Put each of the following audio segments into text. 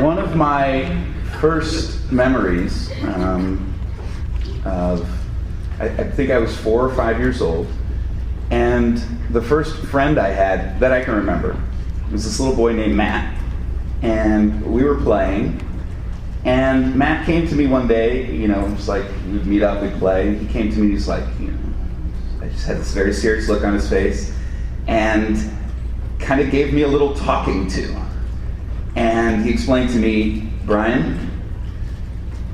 One of my first memories of, I think I was 4 or 5 years old, and the first friend I had that I can remember was this little boy named Matt, and we were playing, and Matt came to me one day, just like we'd meet up, we'd play, and he came to me, he's like, I just had this very serious look on his face, and kind of gave me a little talking to. And he explained to me, Brian,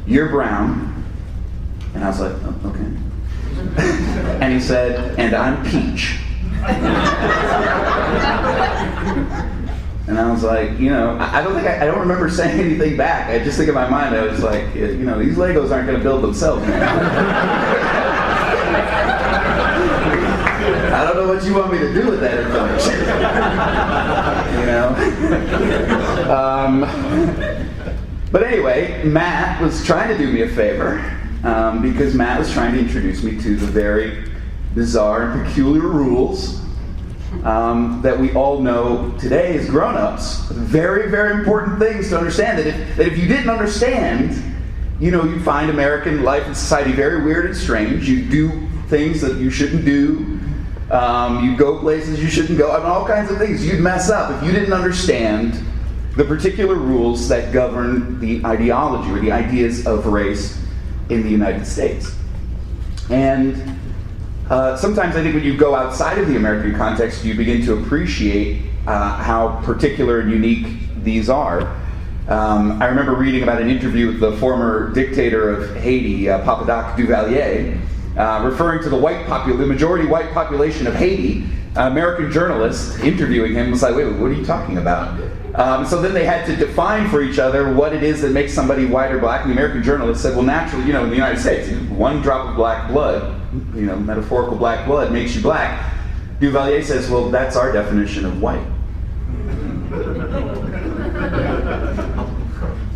you're brown. And I was like, oh, okay. And he said, and I'm peach. And I was like, I don't remember saying anything back. I just think in my mind, I was like, these Legos aren't going to build themselves, man. I don't know what you want me to do with that information. But anyway, Matt was trying to do me a favor because Matt was trying to introduce me to the very bizarre and peculiar rules that we all know today as grown-ups. Very, very important things to understand. That if you didn't understand, you'd find American life and society very weird and strange. You'd do things that you shouldn't do. You'd go places you shouldn't go. All kinds of things. You'd mess up if you didn't understand the particular rules that govern the ideology or the ideas of race in the United States. And sometimes I think when you go outside of the American context, you begin to appreciate how particular and unique these are. I remember reading about an interview with the former dictator of Haiti, Papadoc Duvalier, referring to the majority white population of Haiti. An American journalist interviewing him was like, wait, what are you talking about? So then they had to define for each other what it is that makes somebody white or black. And the American journalist said, well, naturally, in the United States, one drop of black blood, metaphorical black blood, makes you black. Duvalier says, well, that's our definition of white.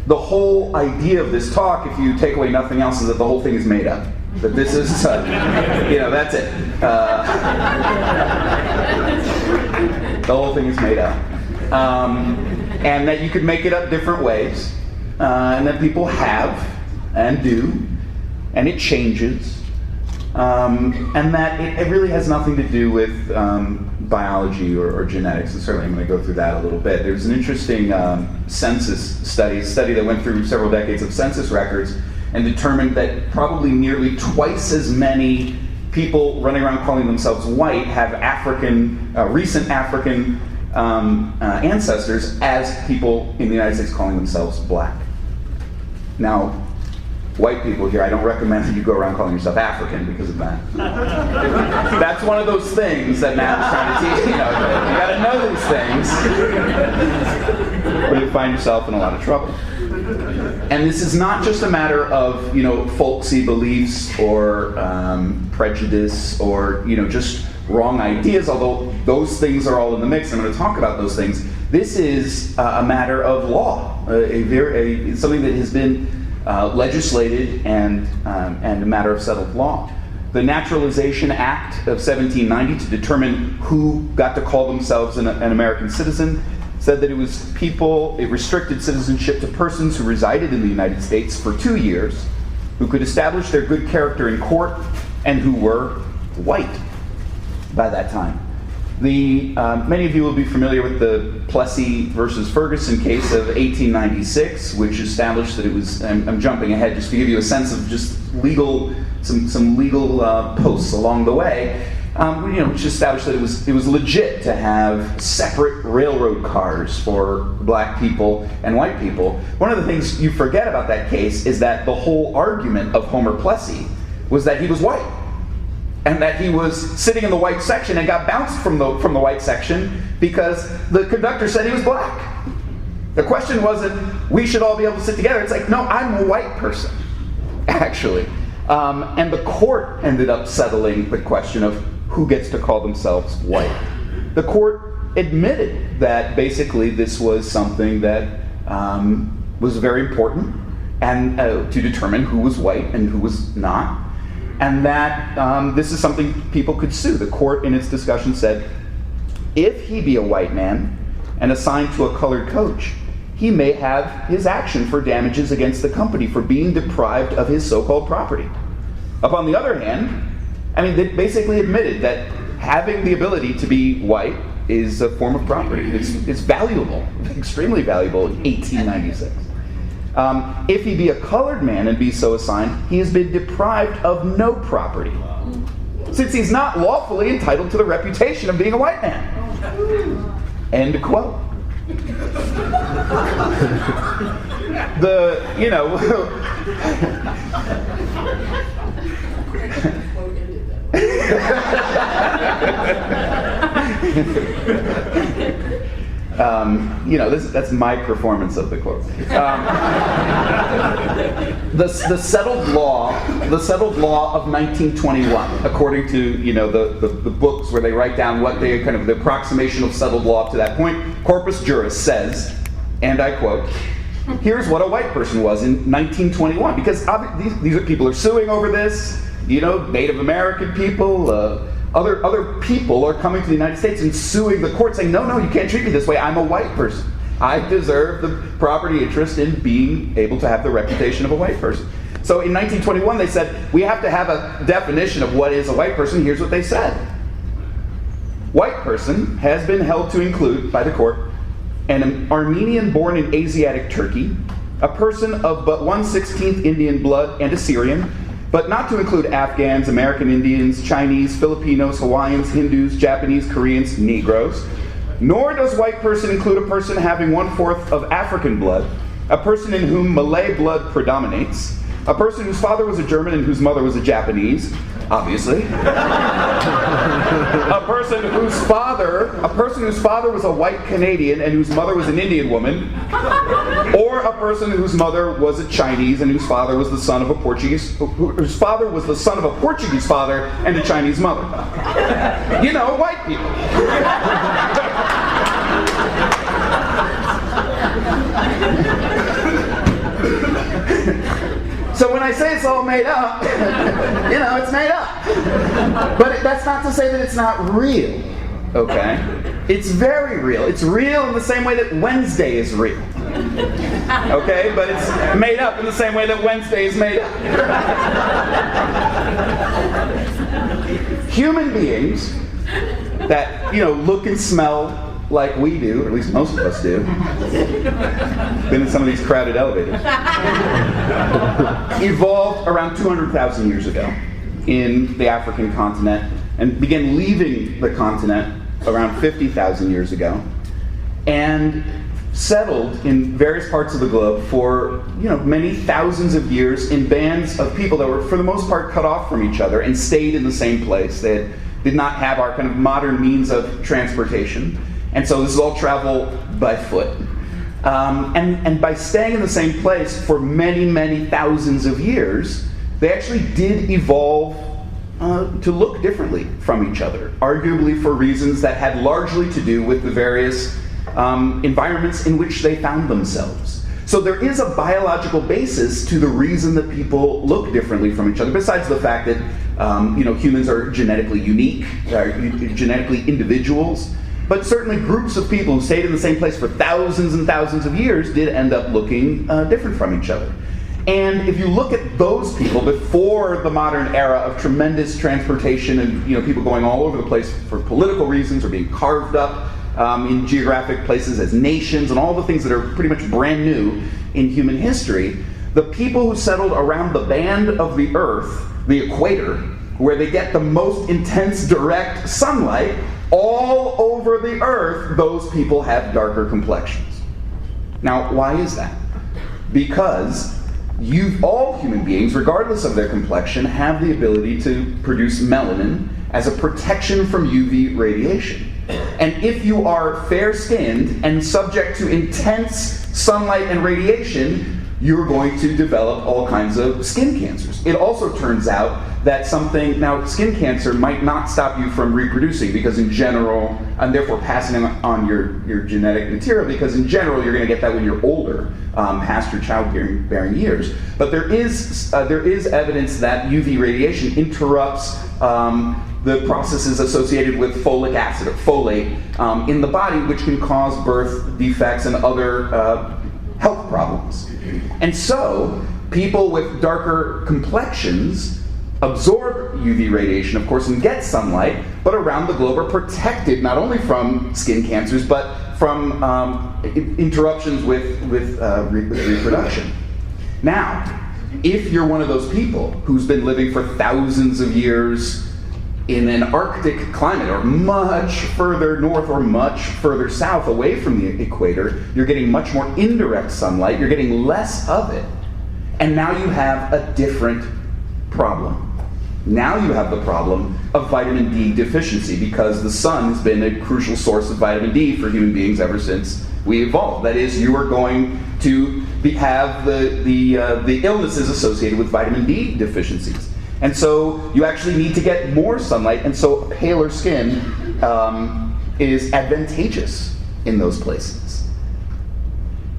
The whole idea of this talk, if you take away nothing else, is that the whole thing is made up. That this is, that's it. The whole thing is made up. And that you could make it up different ways. And that people have and do. And it changes. And that it really has nothing to do with biology or genetics. And certainly I'm going to go through that a little bit. There's an interesting census study, a study that went through several decades of census records and determined that probably nearly twice as many people running around calling themselves white have recent African ancestors as people in the United States calling themselves black. Now, white people here, I don't recommend that you go around calling yourself African because of that. That's one of those things that Matt's trying to teach. You gotta know these things, or you find yourself in a lot of trouble. And this is not just a matter of, folksy beliefs or prejudice or, just wrong ideas, although those things are all in the mix. I'm going to talk about those things. This is a matter of law, something that has been legislated and a matter of settled law. The Naturalization Act of 1790, to determine who got to call themselves an American citizen, said that it restricted citizenship to persons who resided in the United States for 2 years, who could establish their good character in court, and who were white by that time. Many of you will be familiar with the Plessy versus Ferguson case of 1896, which established that it was, I'm jumping ahead just to give you a sense of just some legal posts along the way, which established that it was legit to have separate railroad cars for black people and white people. One of the things you forget about that case is that the whole argument of Homer Plessy was that he was white, and that he was sitting in the white section and got bounced from the white section because the conductor said he was black. The question wasn't, we should all be able to sit together. It's like, no, I'm a white person, actually. And the court ended up settling the question of who gets to call themselves white. The court admitted that basically this was something that was very important and to determine who was white and who was not. And that this is something people could sue. The court in its discussion said, if he be a white man and assigned to a colored coach, he may have his action for damages against the company for being deprived of his so-called property. Upon the other hand, they basically admitted that having the ability to be white is a form of property. It's valuable, extremely valuable in 1896. If he be a colored man and be so assigned, he has been deprived of no property, since he's not lawfully entitled to the reputation of being a white man. End quote. That's my performance of the quote. The settled law of 1921, according to the books where they write down what they kind of the approximation of settled law up to that point. Corpus Juris says, and I quote, "Here's what a white person was in 1921," because these people are suing over this. Native American people, other people are coming to the United States and suing the court, saying, no, you can't treat me this way. I'm a white person. I deserve the property interest in being able to have the reputation of a white person. So in 1921, they said, we have to have a definition of what is a white person. Here's what they said. White person has been held to include, by the court, an Armenian born in Asiatic Turkey, a person of but 1/16 Indian blood and Assyrian, but not to include Afghans, American Indians, Chinese, Filipinos, Hawaiians, Hindus, Japanese, Koreans, Negroes. Nor does white person include a person having 1/4 of African blood, a person in whom Malay blood predominates, a person whose father was a German and whose mother was a Japanese, obviously, a person whose father was a white Canadian and whose mother was an Indian woman, or a person whose mother was a Chinese and whose father was the son of a Portuguese, whose father was the son of a Portuguese father and a Chinese mother. White people. So when I say it's all made up, it's made up. But that's not to say that it's not real, okay? It's very real. It's real in the same way that Wednesday is real. Okay? But it's made up in the same way that Wednesday is made up. Human beings that, look and smell like we do, or at least most of us do. Been in some of these crowded elevators. Evolved around 200,000 years ago in the African continent and began leaving the continent around 50,000 years ago and settled in various parts of the globe for many thousands of years in bands of people that were for the most part cut off from each other and stayed in the same place. They did not have our kind of modern means of transportation. And so this is all travel by foot. And by staying in the same place for many, many thousands of years, they actually did evolve to look differently from each other, arguably for reasons that had largely to do with the various environments in which they found themselves. So there is a biological basis to the reason that people look differently from each other, besides the fact that humans are genetically unique, genetically individuals. But certainly groups of people who stayed in the same place for thousands and thousands of years did end up looking different from each other. And if you look at those people before the modern era of tremendous transportation and people going all over the place for political reasons or being carved up in geographic places as nations and all the things that are pretty much brand new in human history, the people who settled around the band of the Earth, the equator, where they get the most intense direct sunlight, all over the Earth, those people have darker complexions. Now, why is that? Because all human beings, regardless of their complexion, have the ability to produce melanin as a protection from UV radiation. And if you are fair-skinned and subject to intense sunlight and radiation, you're going to develop all kinds of skin cancers. It also turns out that now skin cancer might not stop you from reproducing, because in general, and therefore passing on your genetic material, because in general you're going to get that when you're older, past your childbearing years. But there is evidence that UV radiation interrupts the processes associated with folic acid, or folate, in the body, which can cause birth defects and other health problems. And so, people with darker complexions absorb UV radiation, of course, and get sunlight, but around the globe are protected not only from skin cancers, but from interruptions with reproduction. Now, if you're one of those people who's been living for thousands of years in an Arctic climate, or much further north or much further south away from the equator, you're getting much more indirect sunlight, you're getting less of it, and now you have a different problem. Now you have the problem of vitamin D deficiency, because the sun has been a crucial source of vitamin D for human beings ever since we evolved. That is, you are going to have the illnesses associated with vitamin D deficiencies. And so you actually need to get more sunlight, and so paler skin is advantageous in those places.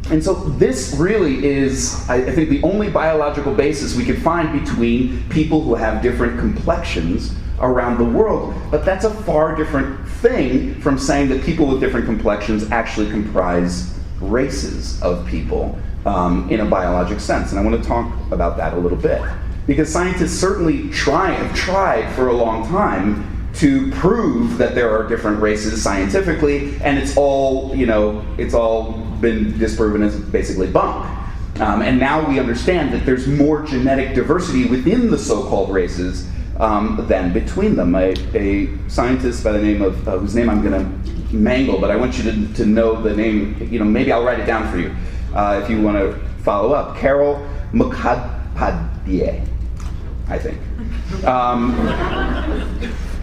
And so this really is, I think, the only biological basis we can find between people who have different complexions around the world. But that's a far different thing from saying that people with different complexions actually comprise races of people in a biologic sense. And I want to talk about that a little bit. Because scientists certainly have tried for a long time to prove that there are different races scientifically, and it's all been disproven as basically bunk. And now we understand that there's more genetic diversity within the so-called races than between them. A scientist by the name of, whose name I'm going to mangle, but I want you to know the name, maybe I'll write it down for you if you want to follow up. Carol Mukadpadye, I think.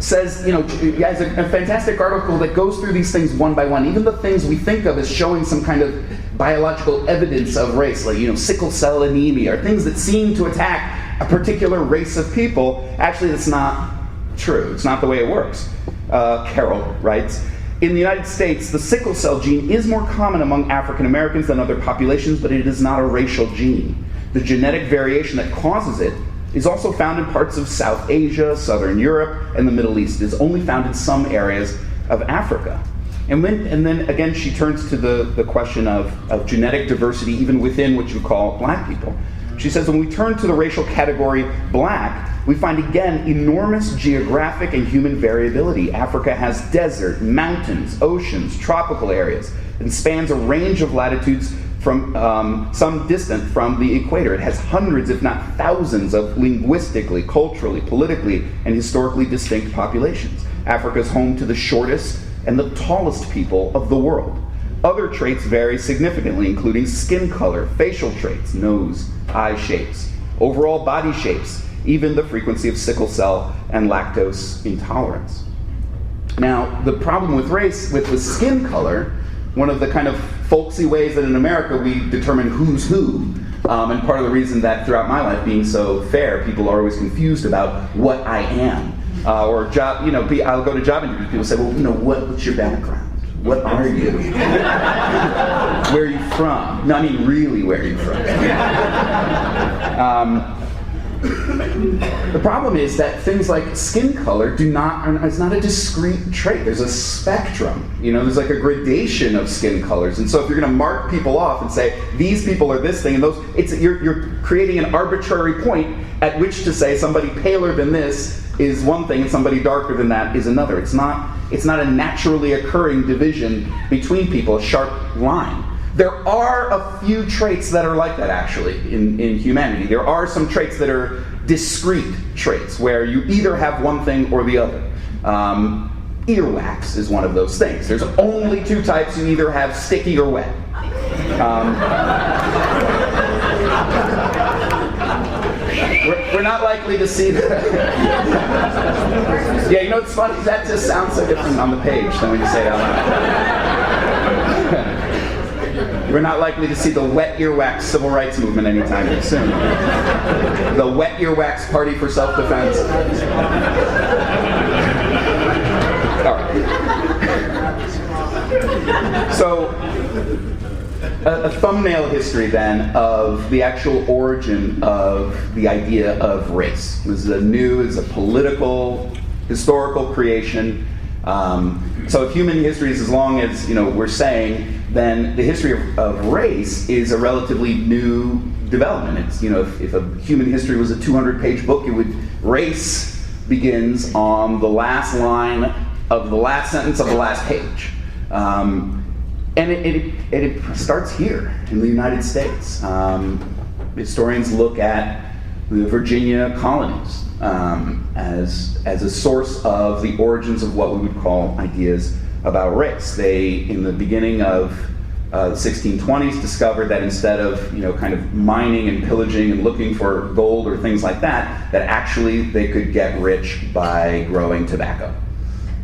Says, has a fantastic article that goes through these things one by one, even the things we think of as showing some kind of biological evidence of race, like, sickle cell anemia, or things that seem to attack a particular race of people. Actually, that's not true. It's not the way it works. Carol writes, in the United States, the sickle cell gene is more common among African Americans than other populations, but it is not a racial gene. The genetic variation that causes it is also found in parts of South Asia, Southern Europe, and the Middle East. It is only found in some areas of Africa. And then again, she turns to the question of genetic diversity even within what you call black people. She says, when we turn to the racial category black, we find again enormous geographic and human variability. Africa has desert, mountains, oceans, tropical areas, and spans a range of latitudes from some distant from the equator. It has hundreds, if not thousands, of linguistically, culturally, politically, and historically distinct populations. Africa is home to the shortest and the tallest people of the world. Other traits vary significantly, including skin color, facial traits, nose, eye shapes, overall body shapes, even the frequency of sickle cell and lactose intolerance. Now, the problem with race, with skin color, one of the kind of folksy ways that in America we determine who's who, and part of the reason that throughout my life being so fair, people are always confused about what I am. Or job, I'll go to job interviews, people say, well, what's your background? What are you? Where are you from? No, I mean really, where are you from? The problem is that things like skin color is not a discrete trait. There's a spectrum. There's like a gradation of skin colors. And so if you're going to mark people off and say, these people are this thing and those, you're creating an arbitrary point at which to say somebody paler than this is one thing and somebody darker than that is another. It's not a naturally occurring division between people, a sharp line. There are a few traits that are like that, actually, in humanity. There are some traits that are discrete traits, where you either have one thing or the other. Earwax is one of those things. There's only two types. You either have sticky or wet. We're not likely to see that. Yeah, it's funny. That just sounds so different on the page than when you say it out loud. We're not likely to see the wet earwax civil rights movement anytime soon. The wet earwax party for self-defense. All right. So, a thumbnail history then of the actual origin of the idea of race. This is a political, historical creation. So if human history is as long as we're saying, then the history of race is a relatively new development. It's if a human history was a 200-page book, race begins on the last line of the last sentence of the last page. And it starts here in the United States. Historians look at the Virginia colonies as a source of the origins of what we would call ideas about race. They, in the beginning of the 1620s, discovered that instead of kind of mining and pillaging and looking for gold or things like that, that actually they could get rich by growing tobacco.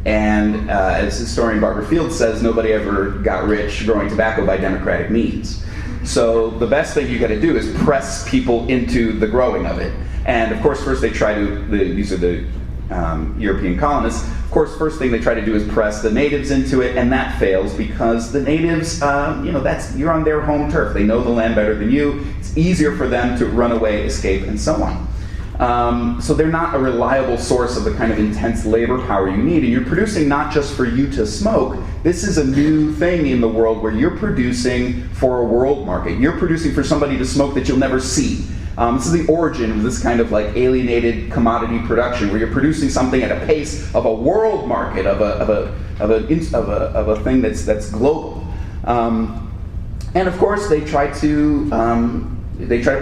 And as historian Barbara Fields says, nobody ever got rich growing tobacco by democratic means. So the best thing you got to do is press people into the growing of it. And of course, first they try to, these are the European colonists, of course, first thing they try to do is press the natives into it, and that fails because the natives, you're on their home turf. They know the land better than you. It's easier for them to run away, escape, and so on. So they're not a reliable source of the kind of intense labor power you need, and you're producing not just for you to smoke. This is a new thing in the world where you're producing for a world market. You're producing for somebody to smoke that you'll never see. This is the origin of this kind of like alienated commodity production, where you're producing something at a pace of a world market, of a thing that's global. And of course, they try to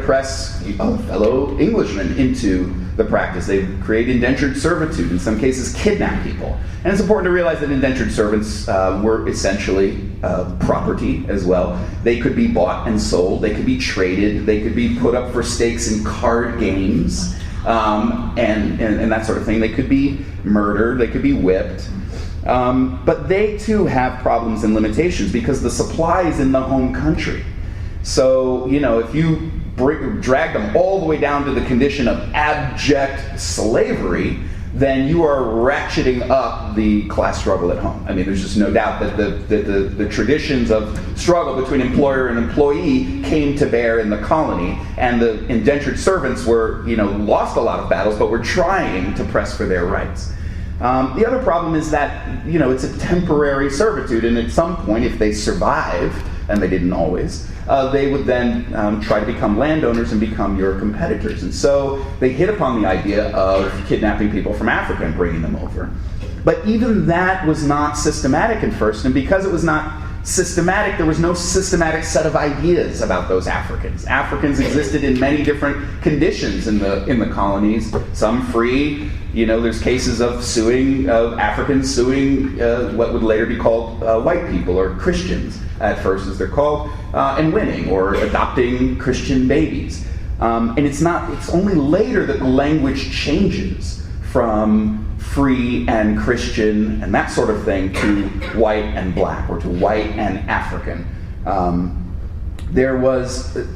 press fellow Englishmen into the practice. They create indentured servitude, in some cases kidnap people. And it's important to realize that indentured servants were essentially property as well. They could be bought and sold, they could be traded, they could be put up for stakes in card games, and that sort of thing. They could be murdered, they could be whipped. But they too have problems and limitations because the supply is in the home country. So, if you drag them all the way down to the condition of abject slavery, then you are ratcheting up the class struggle at home. I mean, there's just no doubt that the traditions of struggle between employer and employee came to bear in the colony, and the indentured servants were, lost a lot of battles, but were trying to press for their rights. The other problem is that, it's a temporary servitude, and at some point, if they survived, and they didn't always, they would then try to become landowners and become your competitors. And so they hit upon the idea of kidnapping people from Africa and bringing them over. But even that was not systematic at first, and because it was not systematic, there was no systematic set of ideas about those Africans. Africans existed in many different conditions in the colonies, some free. There's cases of Africans suing what would later be called white people, or Christians at first as they're called, and winning, or adopting Christian babies. And it's only later that the language changes from free and Christian and that sort of thing to white and black, or to white and African.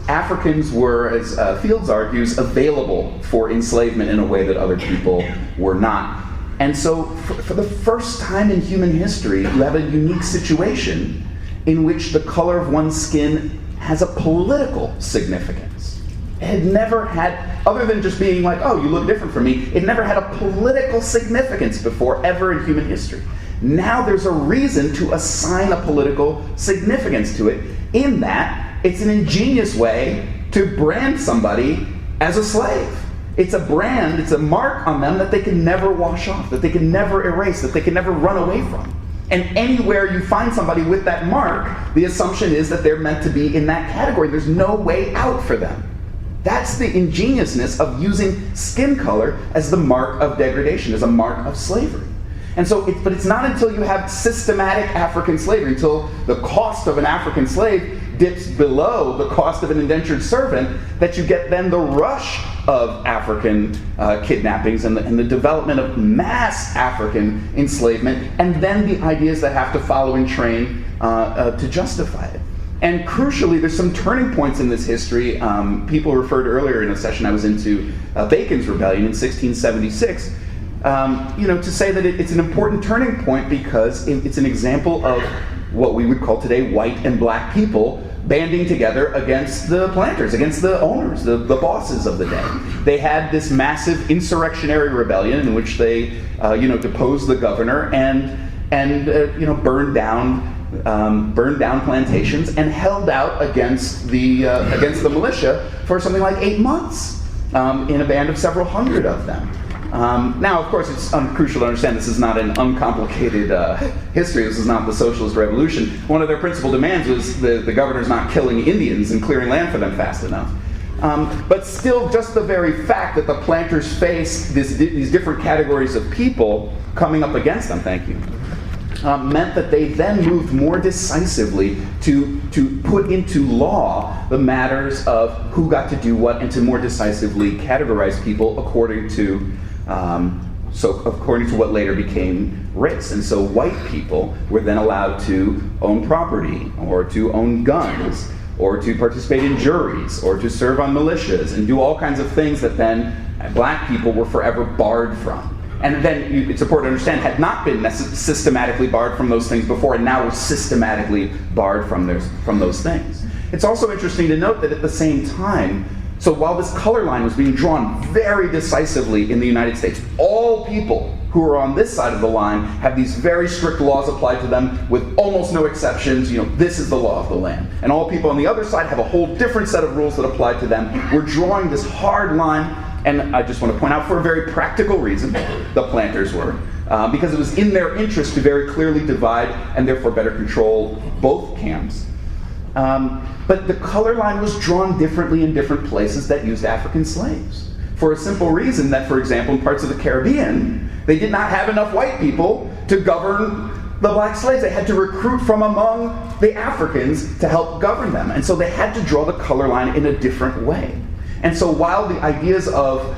Africans were, as Fields argues, available for enslavement in a way that other people were not. And so for the first time in human history, you have a unique situation in which the color of one's skin has a political significance. It had never had, other than just being like, oh, you look different from me, it never had a political significance before, ever in human history. Now there's a reason to assign a political significance to it, in that it's an ingenious way to brand somebody as a slave. It's a brand, it's a mark on them that they can never wash off, that they can never erase, that they can never run away from. And anywhere you find somebody with that mark, the assumption is that they're meant to be in that category. There's no way out for them. That's the ingeniousness of using skin color as the mark of degradation, as a mark of slavery. And so, but it's not until you have systematic African slavery, until the cost of an African slave dips below the cost of an indentured servant, that you get then the rush of African kidnappings and the development of mass African enslavement, and then the ideas that have to follow and train to justify it. And crucially, there's some turning points in this history. People referred earlier in a session I was into Bacon's Rebellion in 1676, to say that it's an important turning point because it's an example of what we would call today white and black people banding together against the planters, against the owners, the bosses of the day. They had this massive insurrectionary rebellion in which they, deposed the governor and burned down plantations and held out against the militia for something like 8 months in a band of several hundred of them. Now, of course, it's crucial to understand this is not an uncomplicated history. This is not the socialist revolution. One of their principal demands was the governors not killing Indians and clearing land for them fast enough. But still, just the very fact that the planters faced these different categories of people coming up against them, meant that they then moved more decisively to put into law the matters of who got to do what and to more decisively categorize people according to what later became race. And so white people were then allowed to own property or to own guns or to participate in juries or to serve on militias and do all kinds of things that then black people were forever barred from. And then it's important to understand, had not been systematically barred from those things before, and now was systematically barred from those things. It's also interesting to note that at the same time, so while this color line was being drawn very decisively in the United States, all people who are on this side of the line have these very strict laws applied to them with almost no exceptions. This is the law of the land. And all people on the other side have a whole different set of rules that apply to them. We're drawing this hard line. And I just want to point out, for a very practical reason, the planters were, because it was in their interest to very clearly divide and therefore better control both camps. But the color line was drawn differently in different places that used African slaves, for a simple reason that, for example, in parts of the Caribbean, they did not have enough white people to govern the black slaves. They had to recruit from among the Africans to help govern them. And so they had to draw the color line in a different way. And so while the ideas of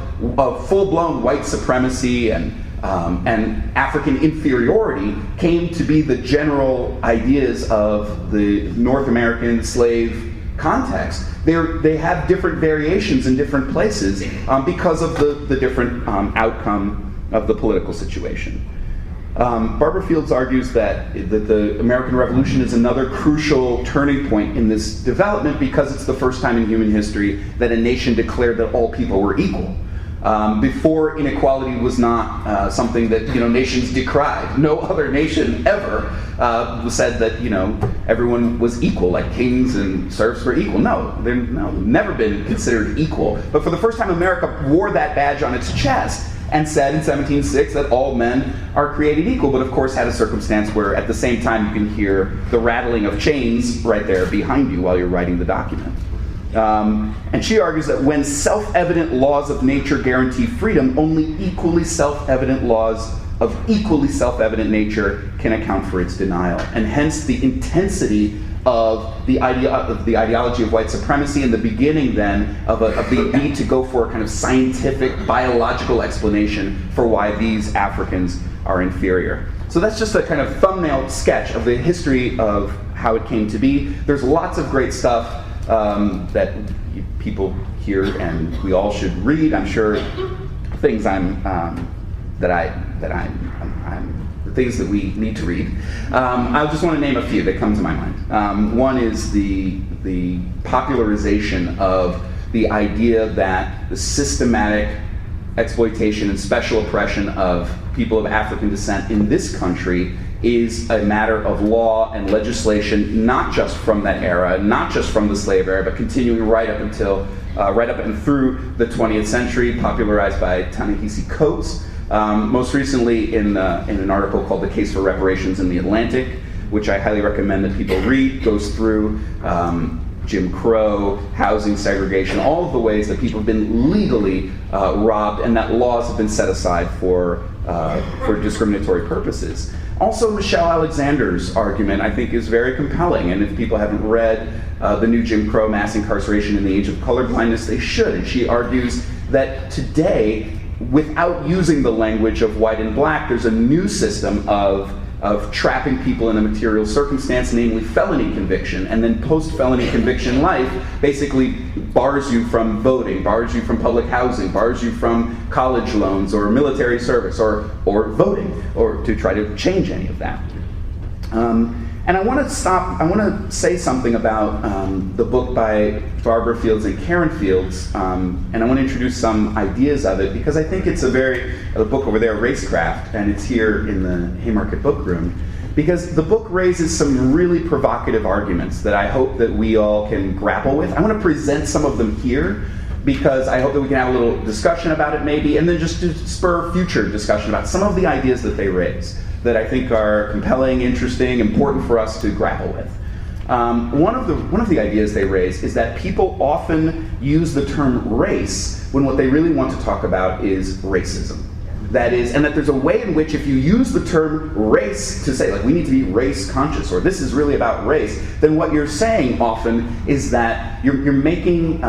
full-blown white supremacy and African inferiority came to be the general ideas of the North American slave context, they have different variations in different places because of the different outcome of the political situation. Barbara Fields argues that the American Revolution is another crucial turning point in this development because it's the first time in human history that a nation declared that all people were equal. Before, inequality was not something that nations decried. No other nation ever said that everyone was equal, like kings and serfs were equal. No, they've never been considered equal. But for the first time, America wore that badge on its chest and said in 1706 that all men are created equal, but of course had a circumstance where at the same time you can hear the rattling of chains right there behind you while you're writing the document. And she argues that when self-evident laws of nature guarantee freedom, only equally self-evident laws of equally self-evident nature can account for its denial. And hence the intensity of the ideology of white supremacy and the beginning then of the need to go for a kind of scientific, biological explanation for why these Africans are inferior. So that's just a kind of thumbnail sketch of the history of how it came to be. There's lots of great stuff that people here and we all should read. I'm sure things things that we need to read. I just want to name a few that come to my mind. One is the popularization of the idea that the systematic exploitation and special oppression of people of African descent in this country is a matter of law and legislation, not just from that era, not just from the slave era, but continuing right up and through the 20th century, popularized by Ta-Nehisi Coates. Most recently in an article called The Case for Reparations in the Atlantic, which I highly recommend that people read, goes through Jim Crow, housing segregation, all of the ways that people have been legally robbed and that laws have been set aside for discriminatory purposes. Also, Michelle Alexander's argument, I think, is very compelling, and if people haven't read the new Jim Crow, Mass Incarceration in the Age of Colorblindness, they should. And she argues that today, without using the language of white and black, there's a new system of of trapping people in a material circumstance, namely felony conviction, and then post-felony conviction life basically bars you from voting, bars you from public housing, bars you from college loans or military service or voting, or to try to change any of that. And I want to say something about the book by Barbara Fields and Karen Fields, and I want to introduce some ideas of it, because I think it's a book over there, Racecraft, and it's here in the Haymarket Book Room, because the book raises some really provocative arguments that I hope that we all can grapple with. I want to present some of them here, because I hope that we can have a little discussion about it maybe, and then just to spur future discussion about some of the ideas that they raise, that I think are compelling, interesting, important for us to grapple with. One of the ideas they raise is that people often use the term race when what they really want to talk about is racism. That is, and that there's a way in which if you use the term race to say, like, we need to be race conscious, or this is really about race, then what you're saying often is that you're making,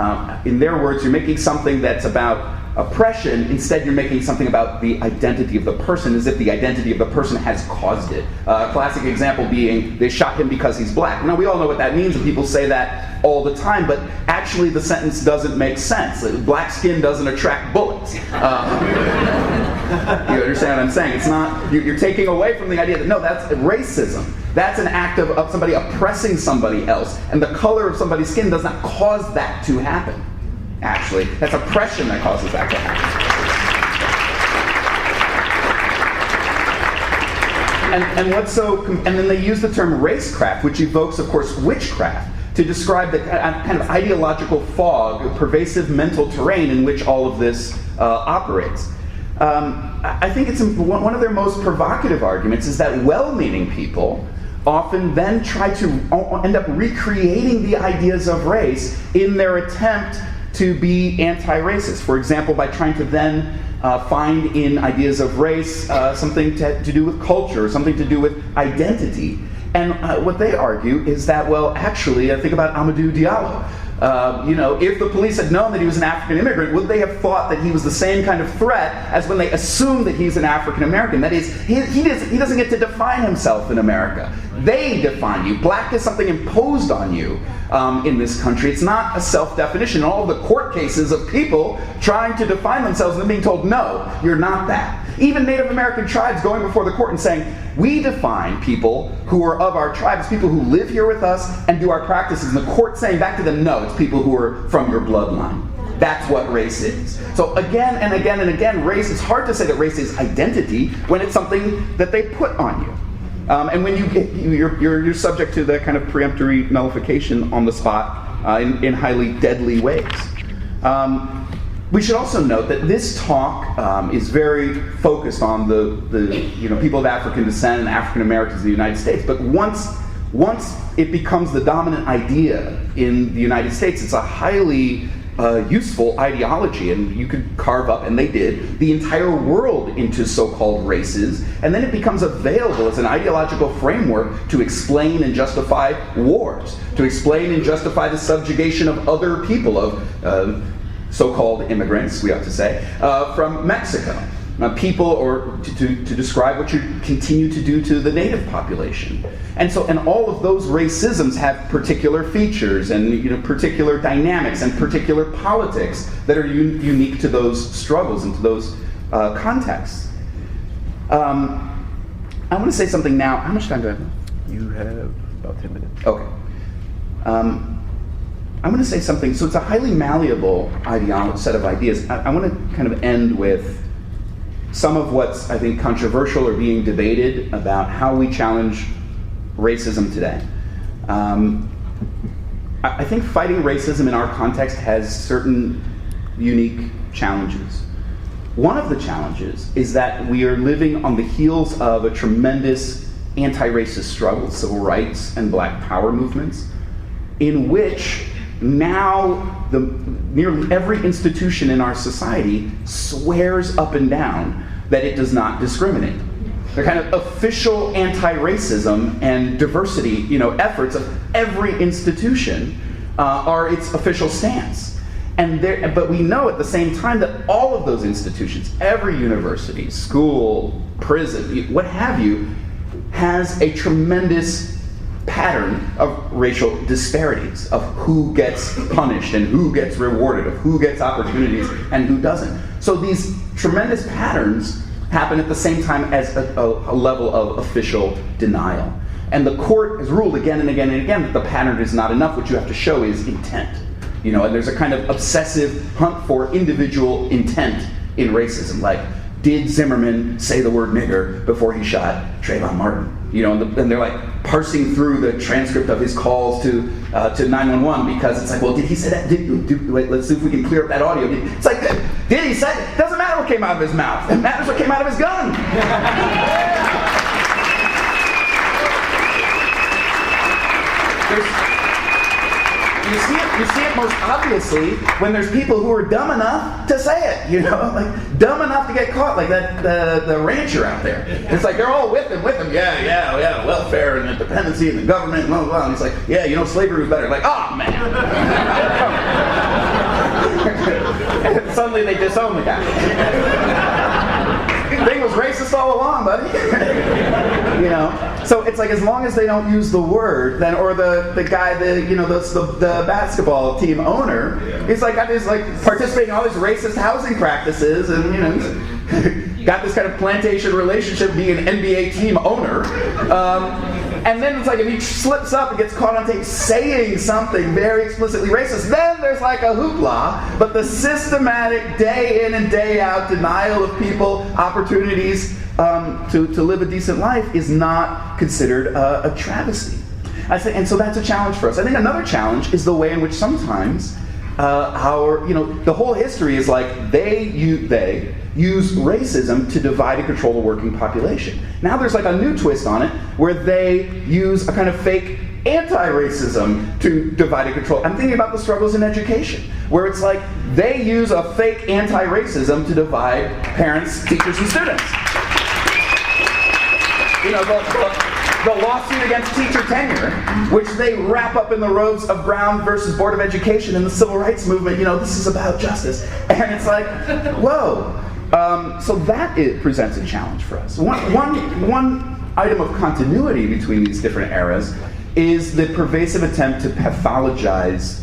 in their words, you're making something that's about oppression. Instead, you're making something about the identity of the person, as if the identity of the person has caused it. A classic example being, they shot him because he's black. Now, we all know what that means, and people say that all the time, but actually the sentence doesn't make sense. Black skin doesn't attract bullets. You understand what I'm saying? It's not, you're taking away from the idea that, no, that's racism. That's an act of somebody oppressing somebody else, and the color of somebody's skin does not cause that to happen. Actually, that's oppression that causes that to happen. And then they use the term racecraft, which evokes, of course, witchcraft, to describe the kind of ideological fog, pervasive mental terrain in which all of this operates. I think it's one of their most provocative arguments is that well-meaning people often then try to end up recreating the ideas of race in their attempt to be anti-racist. For example, by trying to then find in ideas of race something to do with culture, something to do with identity. And what they argue is that, well, actually, think about Amadou Diallo. If the police had known that he was an African immigrant, would they have thought that he was the same kind of threat as when they assume that he's an African American? That is, he doesn't get to define himself in America. They define you. Black is something imposed on you in this country. It's not a self-definition. All of the court cases of people trying to define themselves and then being told, no, you're not that. Even Native American tribes going before the court and saying, we define people who are of our tribe as people who live here with us and do our practices. And the court saying back to them, no, it's people who are from your bloodline. That's what race is. So again and again and again, race, it's hard to say that race is identity when it's something that they put on you. And when you're subject to the kind of peremptory nullification on the spot in highly deadly ways. We should also note that this talk is very focused on the people of African descent and African Americans in the United States. But once it becomes the dominant idea in the United States, it's a highly useful ideology, and you could carve up, and they did, the entire world into so-called races, and then it becomes available as an ideological framework to explain and justify wars, to explain and justify the subjugation of other people, of so-called immigrants, we have to say, from Mexico. People, or to describe what you continue to do to the native population. And all of those racisms have particular features and particular dynamics and particular politics that are unique to those struggles and to those contexts. I want to say something now. How much time do I have? You have about 10 minutes. Okay. I'm going to say something. So it's a highly malleable set of ideas. I want to kind of end with some of what's, I think, controversial or being debated about how we challenge racism today. I think fighting racism in our context has certain unique challenges. One of the challenges is that we are living on the heels of a tremendous anti-racist struggle, civil rights and black power movements, in which now nearly every institution in our society swears up and down that it does not discriminate. The kind of official anti-racism and diversity, efforts of every institution are its official stance. But we know at the same time that all of those institutions, every university, school, prison, what have you, has a tremendous pattern of racial disparities, of who gets punished and who gets rewarded, of who gets opportunities and who doesn't. So these tremendous patterns happen at the same time as a level of official denial. And the court has ruled again and again and again that the pattern is not enough. What you have to show is intent. And there's a kind of obsessive hunt for individual intent in racism. Like, did Zimmerman say the word nigger before he shot Trayvon Martin? And they're like parsing through the transcript of his calls to 911 because it's like, well, did he say that? Wait, let's see if we can clear up that audio. It's like, did he say it? Doesn't matter what came out of his mouth. It matters what came out of his gun. You see it most obviously when there's people who are dumb enough to say it, like dumb enough to get caught, like the rancher out there. It's like they're all with him, yeah, welfare and the dependency and the government, blah, blah, blah. And he's like, yeah, slavery was better. Like, oh man. And suddenly they disown the guy. Thing was racist all along, buddy. So it's like, as long as they don't use the word, then, or the guy, the basketball team owner, he's like got this participating in all these racist housing practices, and got this kind of plantation relationship being an NBA team owner. And then it's like, if he slips up and gets caught on tape saying something very explicitly racist, then there's like a hoopla. But the systematic day in and day out denial of people opportunities to live a decent life is not considered a travesty. And so that's a challenge for us. I think another challenge is the way in which sometimes the whole history is like they use racism to divide and control the working population. Now there's like a new twist on it where they use a kind of fake anti-racism to divide and control. I'm thinking about the struggles in education, where it's like they use a fake anti-racism to divide parents, teachers, and students. The lawsuit against teacher tenure, which they wrap up in the robes of Brown versus Board of Education and the Civil Rights Movement, this is about justice. And it's like, whoa. So that presents a challenge for us. One item of continuity between these different eras is the pervasive attempt to pathologize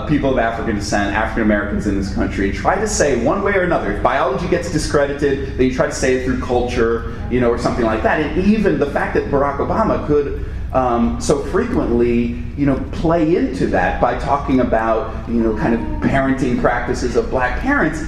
people of African descent, African Americans in this country, try to say one way or another, if biology gets discredited, then you try to say it through culture, or something like that. And even the fact that Barack Obama could so frequently, play into that by talking about, kind of parenting practices of black parents,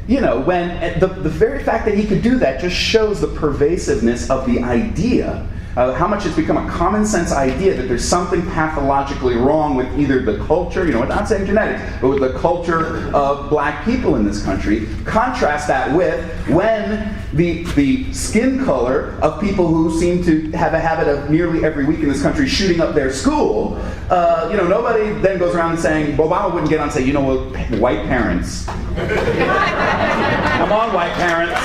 when the very fact that he could do that just shows the pervasiveness of the idea, how much it's become a common sense idea that there's something pathologically wrong with either the culture, we're not saying genetics, but with the culture of black people in this country. Contrast that with when the skin color of people who seem to have a habit of nearly every week in this country shooting up their school, nobody then goes around and saying, Obama wouldn't get on and say, white parents. Come on, white parents.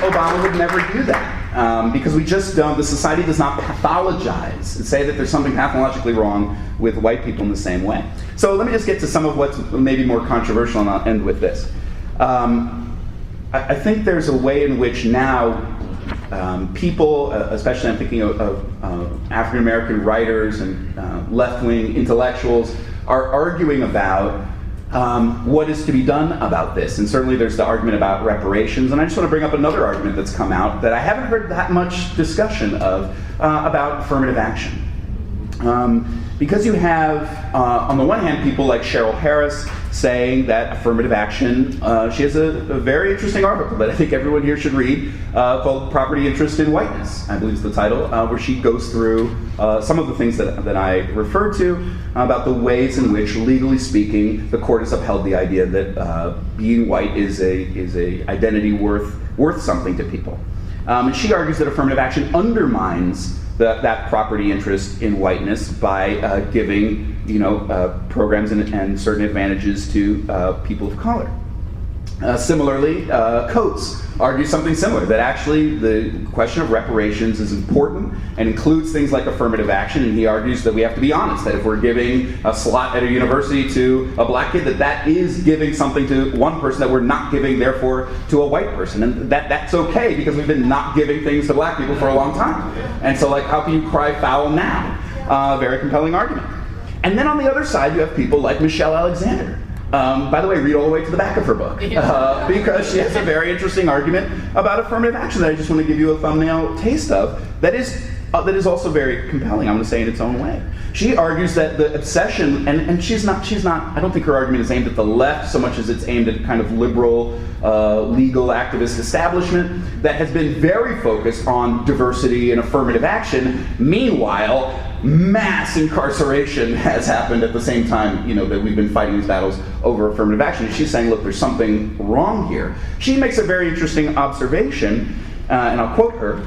Obama would never do that because we just don't, the society does not pathologize and say that there's something pathologically wrong with white people in the same way. So let me just get to some of what's maybe more controversial, and I'll end with this. I think there's a way in which now people, especially I'm thinking of African American writers and left-wing intellectuals, are arguing about what is to be done about this. And certainly there's the argument about reparations. And I just want to bring up another argument that's come out that I haven't heard that much discussion of about affirmative action. Because you have, on the one hand, people like Cheryl Harris saying that affirmative action, she has a very interesting article that I think everyone here should read called Property Interest in Whiteness, I believe is the title, where she goes through some of the things that I referred to about the ways in which, legally speaking, the court has upheld the idea that being white is a identity worth something to people. And she argues that affirmative action undermines that property interest in whiteness by giving programs and certain advantages to people of color. Similarly, Coates argues something similar, that actually the question of reparations is important and includes things like affirmative action, and he argues that we have to be honest, that if we're giving a slot at a university to a black kid, that is giving something to one person that we're not giving, therefore, to a white person. And that's okay, because we've been not giving things to black people for a long time. And so, like, how can you cry foul now? Very compelling argument. And then on the other side, you have people like Michelle Alexander. By the way, read all the way to the back of her book, because she has a very interesting argument about affirmative action that I just want to give you a thumbnail taste of, that is also very compelling, I'm going to say, in its own way. She argues that the obsession, and she's not, I don't think her argument is aimed at the left so much as it's aimed at kind of liberal, legal activist establishment that has been very focused on diversity and affirmative action. Meanwhile, mass incarceration has happened at the same time, that we've been fighting these battles over affirmative action. She's saying, look, there's something wrong here. She makes a very interesting observation, and I'll quote her: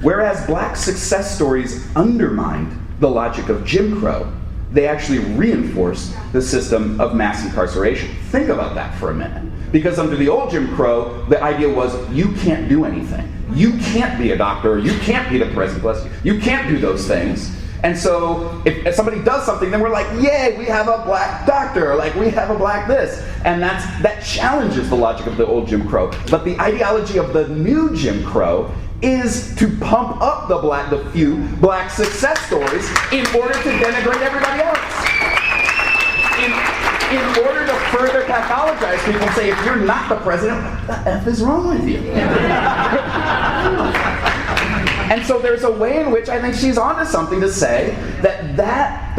whereas black success stories undermined the logic of Jim Crow, they actually reinforced the system of mass incarceration. Think about that for a minute. Because under the old Jim Crow, the idea was you can't do anything. You can't be a doctor, you can't be the president, you can't do those things. And so if somebody does something, then we're like, yay, we have a black doctor, or like we have a black this. And that challenges the logic of the old Jim Crow. But the ideology of the new Jim Crow is to pump up the few black success stories in order to denigrate everybody else. In order to further pathologize people and say, if you're not the president, what the F is wrong with you? And so there's a way in which I think she's onto something to say that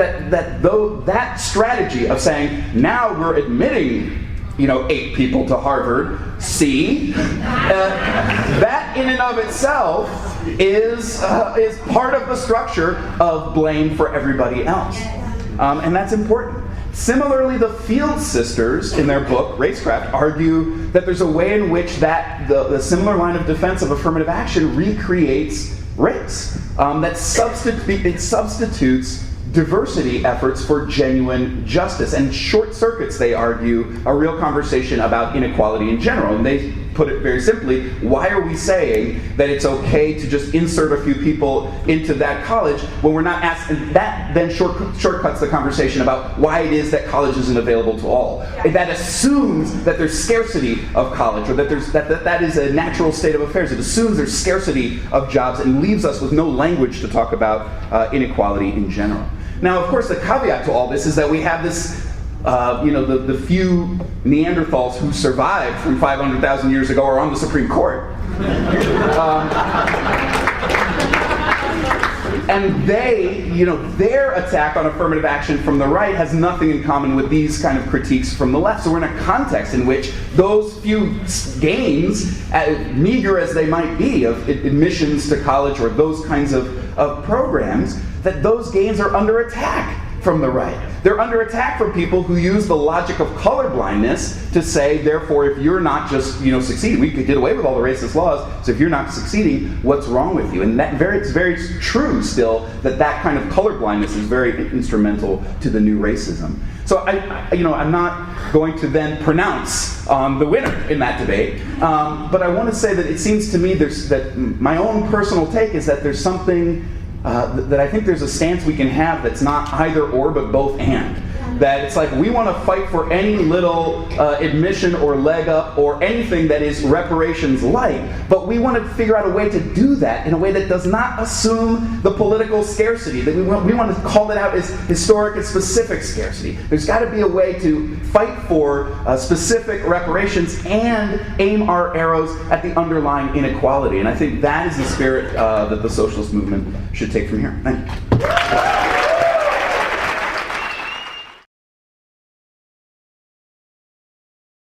strategy of saying, now we're admitting 8 people to Harvard, that in and of itself is part of the structure of blame for everybody else. And that's important. Similarly, the Field sisters, in their book, Racecraft, argue that there's a way in which the similar line of defense of affirmative action recreates race. It substitutes diversity efforts for genuine justice, and short circuits, they argue, a real conversation about inequality in general. And they put it very simply: why are we saying that it's okay to just insert a few people into that college when we're not asking? That then shortcuts the conversation about why it is that college isn't available to all. That assumes that there's scarcity of college, or that that is a natural state of affairs. It assumes there's scarcity of jobs and leaves us with no language to talk about inequality in general. Now, of course, the caveat to all this is that we have this the few Neanderthals who survived from 500,000 years ago are on the Supreme Court. And their attack on affirmative action from the right has nothing in common with these kind of critiques from the left. So we're in a context in which those few gains, meager as they might be, of admissions to college or those kinds of programs, that those gains are under attack from the right. They're under attack from people who use the logic of colorblindness to say, therefore, if you're not just succeeding, we did away with all the racist laws, so if you're not succeeding, what's wrong with you? And it's very true still that kind of colorblindness is very instrumental to the new racism. So I'm not going to then pronounce the winner in that debate, but I want to say that it seems to me that my own personal take is that there's something that I think there's a stance we can have that's not either or, but both and. That it's like we want to fight for any little admission or leg up or anything that is reparations light, but we want to figure out a way to do that in a way that does not assume the political scarcity, that we want to call it out as historic and specific scarcity. There's got to be a way to fight for specific reparations and aim our arrows at the underlying inequality. And I think that is the spirit that the socialist movement should take from here. Thank you.